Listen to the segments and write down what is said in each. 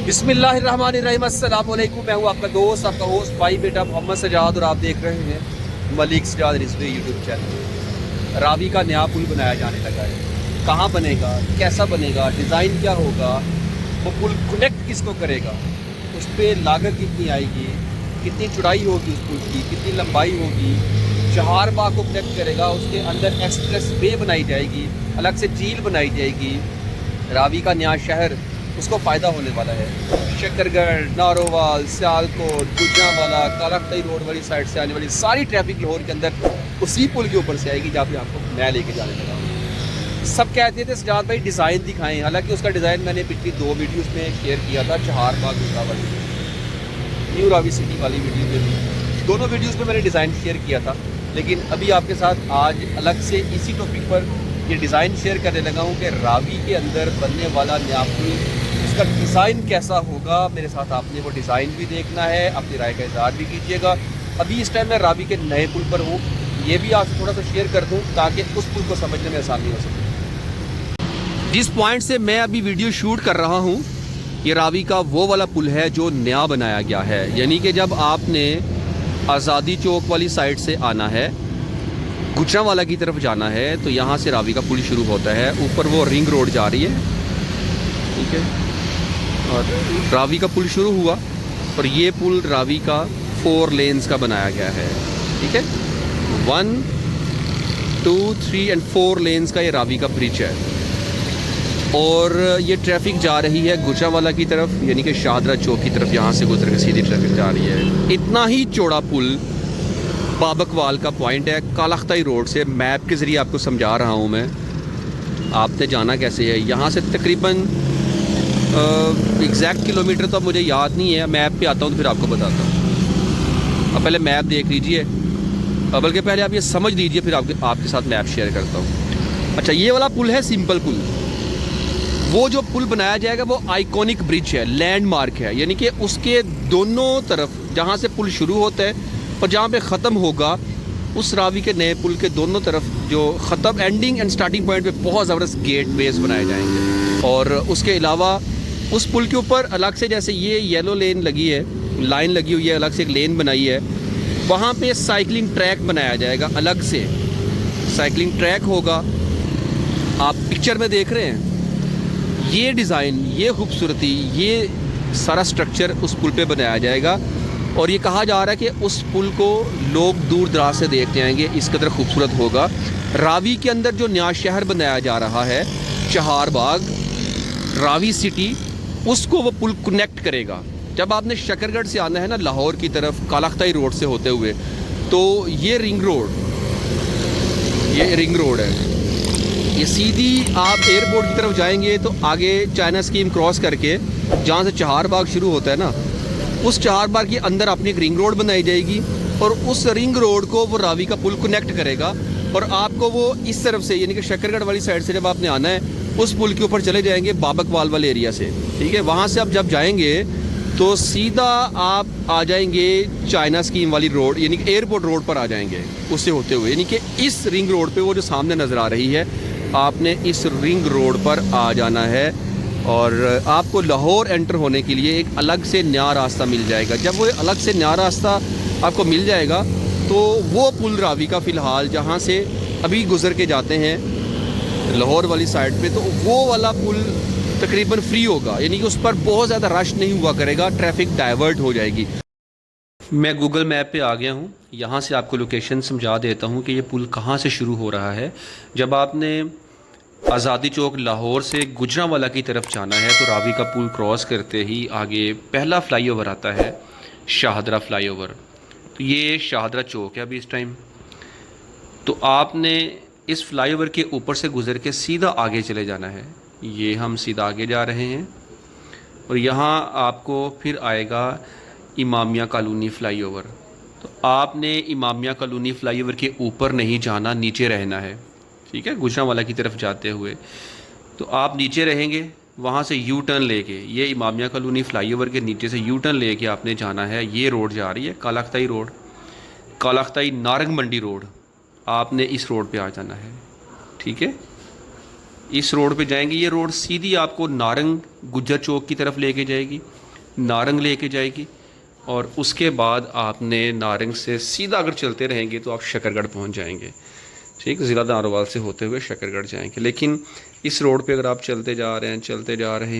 बिस्मिल्लाहिर्रहमानिर्रहीम, अस्सलाम वालेकुम। मैं हूँ आपका दोस्त, आपका होस्ट भाई बेटा मोहम्मद सजाद, और आप देख रहे हैं मलिक सजाद रिजवी यूट्यूब चैनल। रावी का नया पुल बनाया जाने लगा है। कहाँ बनेगा, कैसा बनेगा, डिज़ाइन क्या होगा, वो पुल कनेक्ट किसको करेगा, उस पर लागत कितनी आएगी, कितनी चौड़ाई होगी उस पुल की, कितनी लंबाई होगी, चहारबाग को कनेक्ट करेगा, उसके अंदर एक्सप्रेस वे बनाई जाएगी, अलग से झील बनाई जाएगी। रावी का नया शहर उसको फ़ायदा होने वाला है। शकरगढ़, नारोवाल, सियालकोट, गुजरांवाला, कालाकतई रोड वाली साइड से आने वाली सारी ट्रैफिक लाहौर के अंदर उसी पुल के ऊपर से आएगी जहाँ पे आपको मैं लेके जाने लगा हूँ। सब कहते थे सजाद भाई डिज़ाइन दिखाएं, हालांकि उसका डिज़ाइन मैंने पिछली 2 वीडियोस में शेयर किया था। चहारबाग वाली, न्यू रावी सिटी वाली वीडियो में भी, दोनों वीडियोज़ में मैंने डिज़ाइन शेयर किया था। लेकिन अभी आपके साथ आज अलग से इसी टॉपिक पर ये डिज़ाइन शेयर करने लगा हूँ कि रावी के अंदर बनने वाला नया पुल, उसका डिज़ाइन कैसा होगा। मेरे साथ आपने वो डिज़ाइन भी देखना है, अपनी राय का इज़हार भी कीजिएगा। अभी इस टाइम मैं रावी के नए पुल पर हूँ, ये भी आपसे थोड़ा सा शेयर कर दूँ ताकि उस पुल को समझने में आसानी हो सके। जिस पॉइंट से मैं अभी वीडियो शूट कर रहा हूँ, ये रावी का वो वाला पुल है जो नया बनाया गया है। यानी कि जब आपने आज़ादी चौक वाली साइड से आना है, गुजरांवाला की तरफ जाना है, तो यहाँ से रावी का पुल शुरू होता है। ऊपर वो रिंग रोड जा रही है, ठीक है, और रावी का पुल शुरू हुआ और ये पुल रावी का 4 लेन्स का बनाया गया है। ठीक है, 1, 2, 3 और 4 लेन्स का ये रावी का ब्रिज है। और ये ट्रैफिक जा रही है गुजरांवाला की तरफ, यानी कि शाहदरा चौक की तरफ। यहाँ से गुजर के सीधी ट्रैफिक जा रही है। इतना ही चौड़ा पुल बाबकवाल का पॉइंट है, कालाकतई रोड से। मैप के ज़रिए आपको समझा रहा हूँ मैं, आपने जाना कैसे है। यहाँ से तकरीबन एग्जैक्ट किलोमीटर तो मुझे याद नहीं है, मैप पे आता हूँ तो फिर आपको बताता हूँ। अब पहले मैप देख लीजिए, बल्कि पहले आप ये समझ लीजिए, फिर आपके साथ मैप शेयर करता हूँ। अच्छा, ये वाला पुल है सिंपल पुल। वो जो पुल बनाया जाएगा वो आइकॉनिक ब्रिज है, लैंडमार्क है। यानी कि उसके दोनों तरफ, जहाँ से पुल शुरू होता है और जहाँ पे ख़त्म होगा, उस रावी के नए पुल के दोनों तरफ जो ख़त्म, एंडिंग एंड स्टार्टिंग पॉइंट पे बहुत ज़बरदस्त गेट वेज बनाए जाएंगे। और उसके अलावा उस पुल के ऊपर अलग से, जैसे ये येलो लेन लगी है, लाइन लगी हुई है, अलग से एक लेन बनाई है, वहाँ पे साइकिलिंग ट्रैक बनाया जाएगा। अलग से साइकिलिंग ट्रैक होगा। आप पिक्चर में देख रहे हैं, ये डिज़ाइन, ये खूबसूरती, ये सारा स्ट्रक्चर उस पुल पे बनाया जाएगा। और ये कहा जा रहा है कि उस पुल को लोग दूर दराज से देखते आएंगे, इस कदर खूबसूरत होगा। रावी के अंदर जो नया शहर बनाया जा रहा है, चहारबाग, रावी सिटी, उसको वो पुल कनेक्ट करेगा। जब आपने शकरगढ़ से आना है ना लाहौर की तरफ, कालाकतई रोड से होते हुए, तो ये रिंग रोड है। ये सीधी आप एयरपोर्ट की तरफ जाएंगे तो आगे चाइना स्कीम क्रॉस करके जहाँ से चहारबाग शुरू होता है ना, उस चहारबाग के अंदर अपनी एक रिंग रोड बनाई जाएगी और उस रिंग रोड को वो रावी का पुल कनेक्ट करेगा। और आपको वो इस तरफ से, यानी कि शकरगढ़ वाली साइड से जब आपने आना है, उस पुल के ऊपर चले जाएंगे बाबकवाल वाले एरिया से। ठीक है, वहाँ से आप जब जाएंगे तो सीधा आप आ जाएंगे चाइना स्कीम वाली रोड, यानी कि एयरपोर्ट रोड पर आ जाएंगे उससे होते हुए। यानी कि इस रिंग रोड पे, वो जो सामने नज़र आ रही है, आपने इस रिंग रोड पर आ जाना है और आपको लाहौर एंटर होने के लिए एक अलग से नया रास्ता मिल जाएगा। जब वो अलग से नया रास्ता आपको मिल जाएगा तो वो पुल रावी का फ़िलहाल जहाँ से अभी गुज़र के जाते हैं लाहौर वाली साइड पे, तो वो वाला पुल तकरीबन फ्री होगा। यानी कि उस पर बहुत ज़्यादा रश नहीं हुआ करेगा, ट्रैफिक डाइवर्ट हो जाएगी। मैं गूगल मैप पे आ गया हूँ। यहाँ से आपको लोकेशन समझा देता हूँ कि ये पुल कहाँ से शुरू हो रहा है। जब आपने आज़ादी चौक लाहौर से गुजरांवाला की तरफ जाना है तो रावी का पुल क्रॉस करते ही आगे पहला फ़्लाईओवर आता है, शाहदरा फ़्लाईओवर। तो ये शाहदरा चौक है अभी इस टाइम। तो आपने इस फ़्लाईओवर के ऊपर से गुज़र के सीधा आगे चले जाना है। ये हम सीधा आगे जा रहे हैं और यहाँ आपको फिर आएगा इमामिया कॉलोनी फ़्लाईओवर। तो आपने इमामिया कॉलोनी फ़्लाईओवर के ऊपर नहीं जाना, नीचे रहना है। ठीक है, गुजरांवाला की तरफ जाते हुए तो आप नीचे रहेंगे, वहाँ से यू टर्न लेके, ये इमामिया कॉलोनी फ़्लाईओवर के नीचे से यू टर्न लेके आपने जाना है। ये रोड जा रही है कालाकतई रोड, कालाकतई नारंग मंडी रोड, आपने इस रोड पे आ जाना है। ठीक है, इस रोड पे जाएंगे, ये रोड सीधी आपको नारंग गुज्जर चौक की तरफ लेके जाएगी, नारंग लेके जाएगी, और उसके बाद आपने नारंग से सीधा अगर चलते रहेंगे तो आप शकरगढ़ पहुंच जाएंगे। ठीक, ज़िला नारोवाल से होते हुए शकरगढ़ जाएंगे। लेकिन इस रोड पे अगर आप चलते जा रहे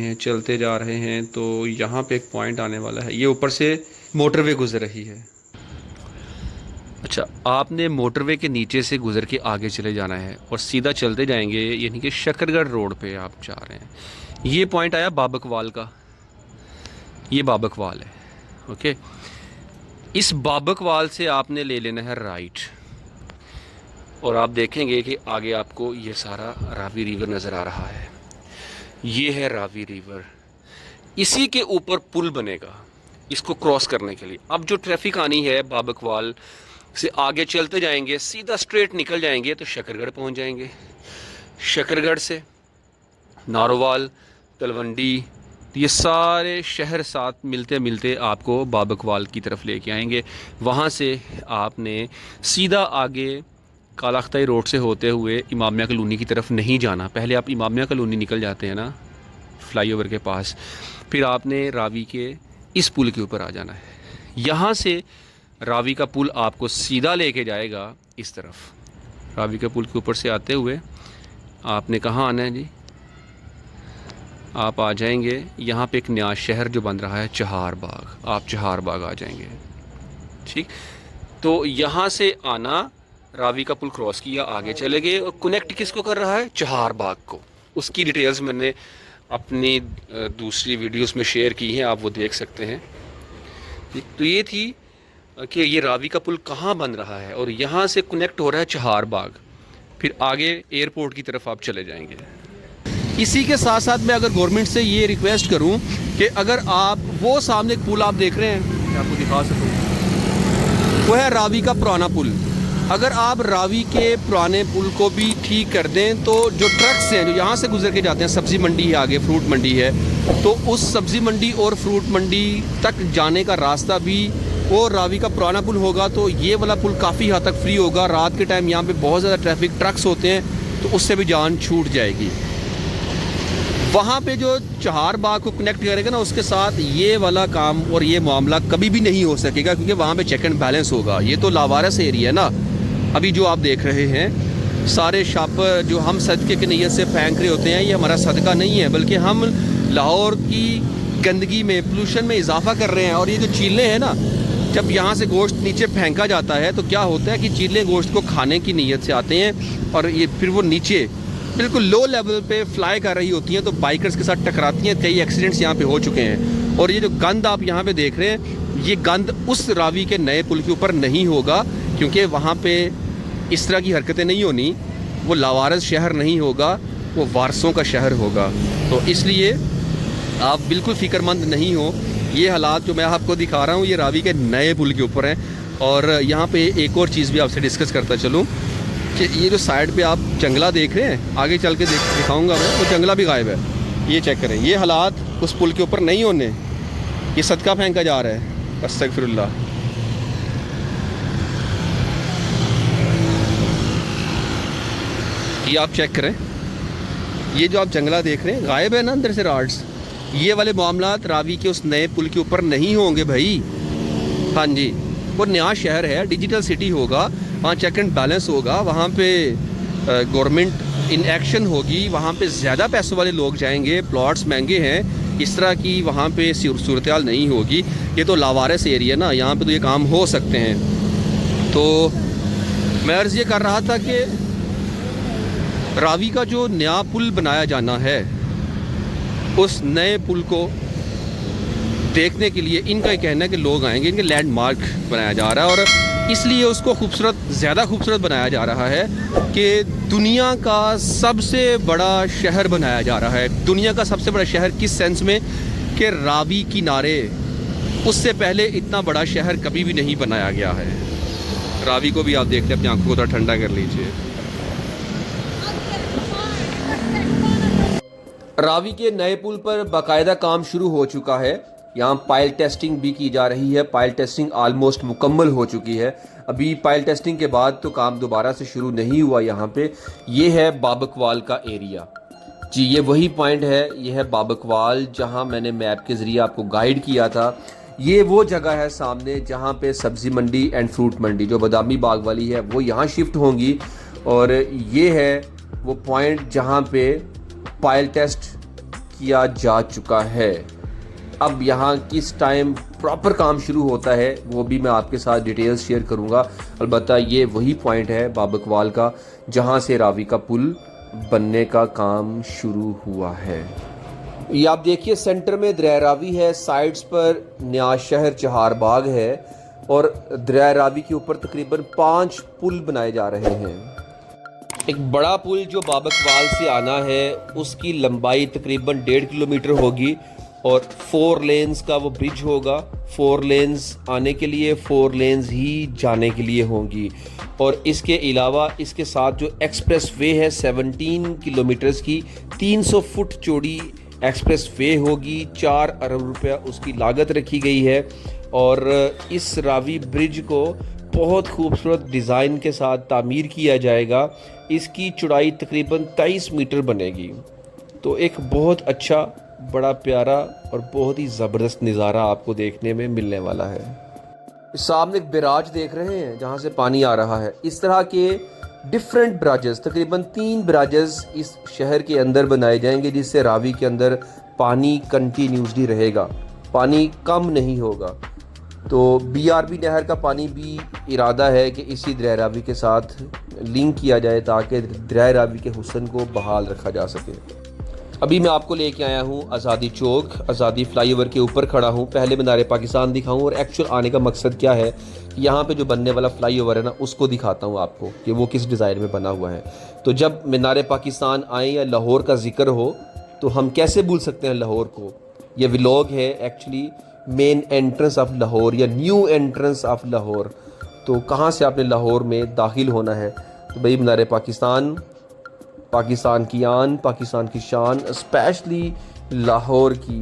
हैं तो यहाँ पे एक पॉइंट आने वाला है। ये ऊपर से मोटरवे गुजर रही है। अच्छा, आपने मोटरवे के नीचे से गुजर के आगे चले जाना है और सीधा चलते जाएंगे, यानी कि शकरगढ़ रोड पे आप जा रहे हैं। ये पॉइंट आया बाबकवाल का, ये बाबकवाल है। ओके, इस बाबकवाल से आपने ले लेना है राइट, और आप देखेंगे कि आगे आपको ये सारा रावी रिवर नज़र आ रहा है। ये है रावी रिवर, इसी के ऊपर पुल बनेगा इसको क्रॉस करने के लिए। अब जो ट्रैफिक आनी है बाबकवाल से आगे चलते जाएंगे, सीधा स्ट्रेट निकल जाएंगे तो शकरगढ़ पहुंच जाएंगे। शकरगढ़ से नारोवाल, तलवंडी, ये सारे शहर साथ मिलते मिलते आपको बाबकवाल की तरफ लेके आएंगे। वहाँ से आपने सीधा आगे कालाख्ताई रोड से होते हुए इमामिया कॉलोनी की तरफ नहीं जाना। पहले आप इमामिया कॉलोनी निकल जाते हैं ना फ्लाईओवर के पास, फिर आपने रावी के इस पुल के ऊपर आ जाना है। यहाँ से रावी का पुल आपको सीधा लेके जाएगा इस तरफ। रावी के पुल के ऊपर से आते हुए आपने कहाँ आना है जी? आप आ जाएंगे यहाँ पे एक नया शहर जो बन रहा है चहारबाग, आप चहारबाग आ जाएंगे। ठीक, तो यहाँ से आना, रावी का पुल क्रॉस किया, आगे चले गए, और कनेक्ट किसको कर रहा है? चहारबाग को। उसकी डिटेल्स मैंने अपनी दूसरी वीडियोस में शेयर की हैं, आप वो देख सकते हैं। तो ये थी कि ये रावी का पुल कहाँ बन रहा है, और यहाँ से कनेक्ट हो रहा है चहारबाग, फिर आगे एयरपोर्ट की तरफ आप चले जाएंगे। इसी के साथ साथ मैं अगर गवर्नमेंट से ये रिक्वेस्ट करूं कि अगर आप वो सामने एक पुल आप देख रहे हैं, मैं आपको दिखा सकूं, वो है रावी का पुराना पुल। अगर आप रावी के पुराने पुल को भी ठीक कर दें तो जो ट्रक्स हैं जो यहाँ से गुजर के जाते हैं, सब्ज़ी मंडी है, आगे फ्रूट मंडी है, तो उस सब्ज़ी मंडी और फ्रूट मंडी तक जाने का रास्ता भी वो रावी का पुराना पुल होगा। तो ये वाला पुल काफ़ी हद तक फ्री होगा। रात के टाइम यहाँ पे बहुत ज़्यादा ट्रैफिक, ट्रक्स होते हैं, तो उससे भी जान छूट जाएगी। वहाँ पे जो चहारबाग को कनेक्ट करेगा ना, उसके साथ ये वाला काम और ये मामला कभी भी नहीं हो सकेगा, क्योंकि वहाँ पे चेक एंड बैलेंस होगा। ये तो लावारिस एरिया है ना। अभी जो आप देख रहे हैं सारे शापर जो हम सदक़े की नीयत से फेंक रहे होते हैं, ये हमारा सदका नहीं है, बल्कि हम लाहौर की गंदगी में, पोल्यूशन में इजाफा कर रहे हैं। और ये जो चीलें हैं ना, जब यहाँ से गोश्त नीचे फेंका जाता है तो क्या होता है कि चीलें गोश्त को खाने की नीयत से आते हैं, और ये फिर वो नीचे बिल्कुल लो लेवल पे फ्लाई कर रही होती हैं, तो बाइकर्स के साथ टकराती हैं। कई एक्सीडेंट्स यहाँ पे हो चुके हैं। और ये जो गंद आप यहाँ पे देख रहे हैं, ये गंद उस रावी के नए पुल के ऊपर नहीं होगा, क्योंकि वहाँ पे इस तरह की हरकतें नहीं होनी। वो लावारिस शहर नहीं होगा, वो वारसों का शहर होगा। तो इसलिए आप बिल्कुल फ़िक्रमंद नहीं हो। ये हालात जो मैं आपको दिखा रहा हूँ, ये रावी के नए पुल के ऊपर हैं। और यहाँ पे एक और चीज़ भी आपसे डिस्कस करता चलूँ कि ये जो साइड पे आप जंगला देख रहे हैं, आगे चल के दिखाऊँगा मैं, वो जंगला भी गायब है। ये चेक करें, ये हालात उस पुल के ऊपर नहीं होने। ये सदका फेंका जा रहा है, अस्तगफिरुल्लाह। ये आप चेक करें, ये जो आप जंगला देख रहे हैं गायब है ना अंदर से राड्स। ये वाले मामलात रावी के उस नए पुल के ऊपर नहीं होंगे भाई। हाँ जी, वो नया शहर है, डिजिटल सिटी होगा, वहाँ चेक एंड बैलेंस होगा, वहाँ पे गवर्नमेंट इन एक्शन होगी, वहाँ पे ज़्यादा पैसों वाले लोग जाएंगे, प्लॉट्स महंगे हैं, इस तरह की वहाँ पे सूरत हाल नहीं होगी। ये तो लावारिस एरिया ना, यहाँ पे तो ये काम हो सकते हैं। तो मैं अर्ज़ ये कर रहा था कि रावी का जो नया पुल बनाया जाना है, उस नए पुल को देखने के लिए इनका ये कहना है कि लोग आएंगे, इनके लैंडमार्क बनाया जा रहा है। और इसलिए उसको खूबसूरत, ज़्यादा खूबसूरत बनाया जा रहा है कि दुनिया का सबसे बड़ा शहर बनाया जा रहा है। दुनिया का सबसे बड़ा शहर किस सेंस में कि रावी किनारे, उससे पहले इतना बड़ा शहर कभी भी नहीं बनाया गया है। रावी को भी आप देखते हैं, अपनी आंखों को थोड़ा ठंडा कर लीजिए। रावी के नए पुल पर बाकायदा काम शुरू हो चुका है। यहाँ पाइल टेस्टिंग भी की जा रही है। पाइल टेस्टिंग आलमोस्ट मुकम्मल हो चुकी है। अभी पाइल टेस्टिंग के बाद तो काम दोबारा से शुरू नहीं हुआ। यहाँ पे ये है बाबकवाल का एरिया। जी ये वही पॉइंट है, ये है बाबकवाल जहां मैंने मैप के ज़रिए आपको गाइड किया था। ये वो जगह है सामने जहां पे सब्ज़ी मंडी एंड फ्रूट मंडी जो बादामी बाग वाली है वो यहाँ शिफ्ट होंगी, और ये है वो पॉइंट जहां पे पायल टेस्ट किया जा चुका है। अब यहाँ किस टाइम प्रॉपर काम शुरू होता है वो भी मैं आपके साथ डिटेल्स शेयर करूँगा। अलबत्ता ये वही पॉइंट है बाबकवाल का जहाँ से रावी का पुल बनने का काम शुरू हुआ है। ये आप देखिए सेंटर में दरिया रावी है, साइड्स पर न्याज शहर चहारबाग है, और दरिया रावी के ऊपर तकरीबन 5 पुल बनाए जा रहे हैं। एक बड़ा पुल जो बाबकवाल से आना है उसकी लंबाई तकरीबन 1.5 किलोमीटर होगी, और 4 लेन्स का वो ब्रिज होगा। 4 लेन्स आने के लिए, 4 लेन्स ही जाने के लिए होंगी। और इसके अलावा इसके साथ जो एक्सप्रेस वे है 17 किलोमीटर्स की 300 फुट चौड़ी एक्सप्रेस वे होगी। 4 अरब रुपया उसकी लागत रखी गई है, और इस रावी ब्रिज को बहुत खूबसूरत डिज़ाइन के साथ तामीर किया जाएगा। इसकी चौड़ाई तकरीबन 23 मीटर बनेगी। तो एक बहुत अच्छा, बड़ा प्यारा और बहुत ही ज़बरदस्त नज़ारा आपको देखने में मिलने वाला है। सामने एक बैराज देख रहे हैं जहाँ से पानी आ रहा है। इस तरह के डिफरेंट ब्राजेस, तकरीबन 3 ब्राजेस इस शहर के अंदर बनाए जाएंगे, जिससे रावी के अंदर पानी कंटिन्यूसली रहेगा, पानी कम नहीं होगा। तो BRB नहर का पानी भी इरादा है कि इसी दरिया रावी के साथ लिंक किया जाए ताकि दरिया रावी के हुस्न को बहाल रखा जा सके। अभी मैं आपको लेके आया हूँ आज़ादी चौक, आज़ादी फ्लाईओवर के ऊपर खड़ा हूँ। पहले मीनार पाकिस्तान दिखाऊँ, और एक्चुअल आने का मकसद क्या है, यहाँ पे जो बनने वाला फ्लाईओवर है ना उसको दिखाता हूँ आपको कि वो किस डिज़ाइन में बना हुआ है। तो जब मीनार पाकिस्तान आए या लाहौर का जिक्र हो तो हम कैसे भूल सकते हैं लाहौर को। ये व्लॉग है actually main entrance of Lahore या न्यू एंट्रेंस ऑफ लाहौर। तो कहाँ से आपने लाहौर में दाखिल होना है, तो भाई मीनार पाकिस्तान, पाकिस्तान की आन, पाकिस्तान की शान, स्पेशली लाहौर की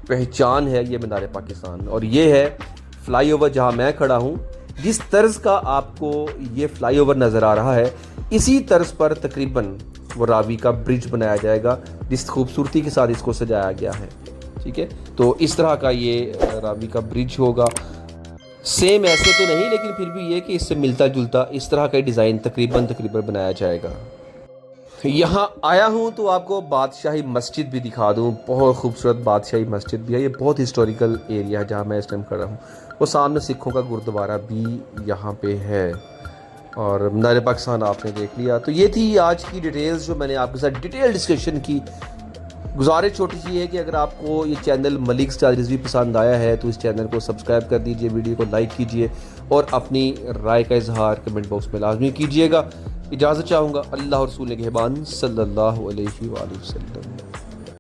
पहचान है ये मीनार पाकिस्तान। और ये है फ्लाईओवर जहाँ मैं खड़ा हूँ। जिस तर्ज का आपको ये फ्लाईओवर नज़र आ रहा है इसी तर्ज पर तकरीबन वो रावी का ब्रिज बनाया जाएगा, जिस खूबसूरती के साथ इसको सजाया गया है। ठीक है, तो इस तरह का ये रावी का ब्रिज होगा। सेम ऐसे तो नहीं, लेकिन फिर भी ये कि इससे मिलता जुलता इस तरह का डिज़ाइन तकरीबन बनाया जाएगा। यहाँ आया हूँ तो आपको बादशाही मस्जिद भी दिखा दूँ। बहुत खूबसूरत बादशाही मस्जिद भी है। ये बहुत हिस्टोरिकल एरिया है जहाँ मैं इस टाइम खड़ा हूँ। वो सामने सिखों का गुरुद्वारा भी यहाँ पे है, और मीनार पाकिस्तान आपने देख लिया। तो ये थी आज की डिटेल्स जो मैंने आपके साथ डिटेल डिस्कशन की। गुजारिश छोटी सी है कि अगर आपको ये चैनल मलिक स्टाइल रिव्यू पसंद आया है तो इस चैनल को सब्सक्राइब कर दीजिए, वीडियो को लाइक कीजिए, और अपनी राय का इजहार कमेंट बॉक्स में लाजमी कीजिएगा। इजाज़त चाहूँगा। अल्लाह और रसूल के निगहबान सल्लल्लाहु अलैहि वसल्लम।